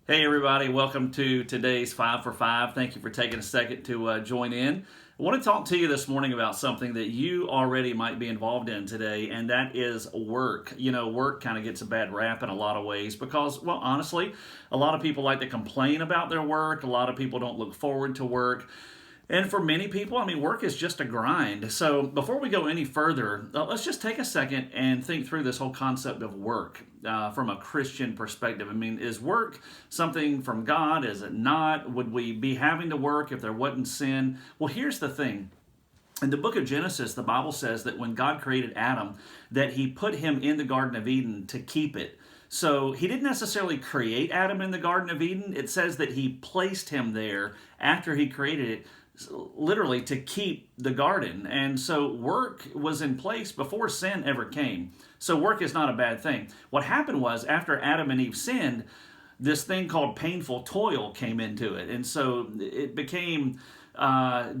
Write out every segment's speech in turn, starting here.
Hey everybody, welcome to today's 5 for 5. Thank you for taking a second to join in. I want to talk to you this morning about something that you already might be involved in today, and that is work. You know, work kind of gets a bad rap in a lot of ways because, well, honestly, a lot of people like to complain about their work. A lot of people don't look forward to work. And for many people, I mean, work is just a grind. So before we go any further, let's just take a second and think through this whole concept of work from a Christian perspective. I mean, is work something from God? Is it not? Would we be having to work if there wasn't sin? Well, here's the thing. In the book of Genesis, the Bible says that when God created Adam, that he put him in the Garden of Eden to keep it. So he didn't necessarily create Adam in the Garden of Eden. It says that he placed him there after he created it, literally to keep the garden. And so work was in place before sin ever came. So work is not a bad thing. What happened was after Adam and Eve sinned, this thing called painful toil came into it. And so it became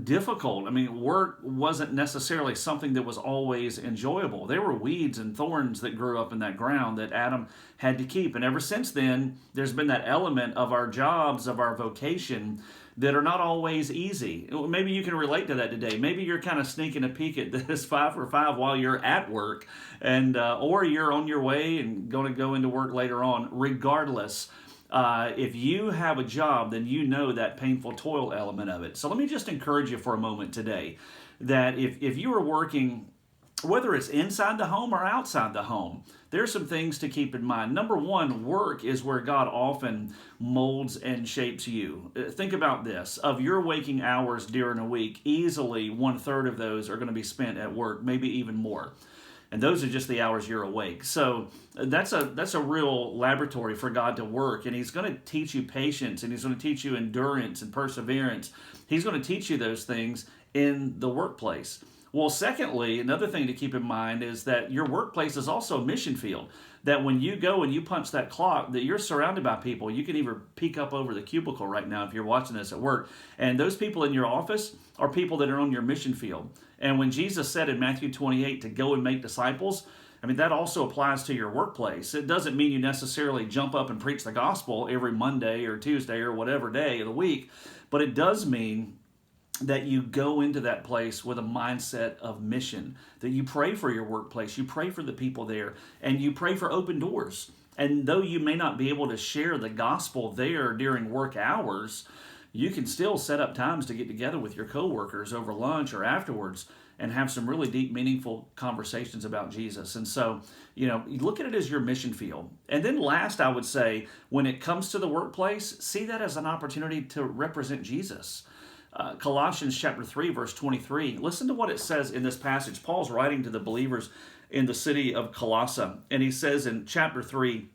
difficult. I mean, work wasn't necessarily something that was always enjoyable. There were weeds and thorns that grew up in that ground that Adam had to keep. And ever since then, there's been that element of our jobs, of our vocation, that are not always easy. Maybe you can relate to that today. Maybe you're kind of sneaking a peek at this 5 for 5 while you're at work, and or you're on your way and going to go into work later on. Regardless, if you have a job, then you know that painful toil element of it. So let me just encourage you for a moment today that if you are working, whether it's inside the home or outside the home, there's some things to keep in mind. Number one, work is where God often molds and shapes you. Think about this. Of your waking hours during a week, easily 1/3 of those are going to be spent at work, maybe even more. And those are just the hours you're awake. So that's a real laboratory for God to work. And he's going to teach you patience, and he's going to teach you endurance and perseverance. He's going to teach you those things in the workplace. Well, secondly, another thing to keep in mind is that your workplace is also a mission field. That when you go and you punch that clock, that you're surrounded by people. You can even peek up over the cubicle right now if you're watching this at work. And those people in your office are people that are on your mission field. And when Jesus said in Matthew 28 to go and make disciples, I mean, that also applies to your workplace. It doesn't mean you necessarily jump up and preach the gospel every Monday or Tuesday or whatever day of the week, but it does mean that you go into that place with a mindset of mission, that you pray for your workplace, you pray for the people there, and you pray for open doors. And though you may not be able to share the gospel there during work hours, you can still set up times to get together with your coworkers over lunch or afterwards and have some really deep, meaningful conversations about Jesus. And so, you know, you look at it as your mission field. And then last, I would say, when it comes to the workplace, see that as an opportunity to represent Jesus. Colossians chapter 3, verse 23. Listen to what it says in this passage. Paul's writing to the believers in the city of Colossae, and he says in chapter 3,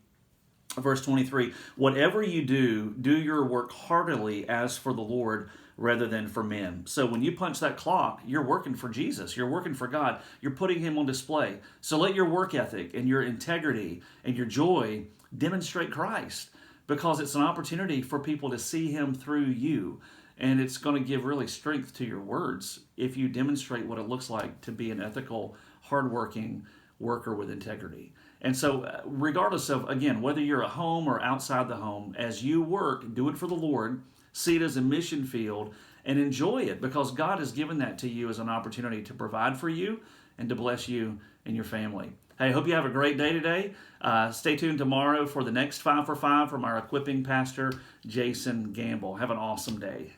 verse 23, whatever you do, do your work heartily as for the Lord rather than for men. So when you punch that clock, you're working for Jesus. You're working for God. You're putting him on display. So let your work ethic and your integrity and your joy demonstrate Christ, because it's an opportunity for people to see him through you. And it's going to give really strength to your words if you demonstrate what it looks like to be an ethical, hardworking worker with integrity. And so, regardless of, again, whether you're at home or outside the home, as you work, do it for the Lord, see it as a mission field, and enjoy it, because God has given that to you as an opportunity to provide for you and to bless you and your family. Hey, I hope you have a great day today. Stay tuned tomorrow for the next 5 for 5 from our equipping pastor, Jason Gamble. Have an awesome day.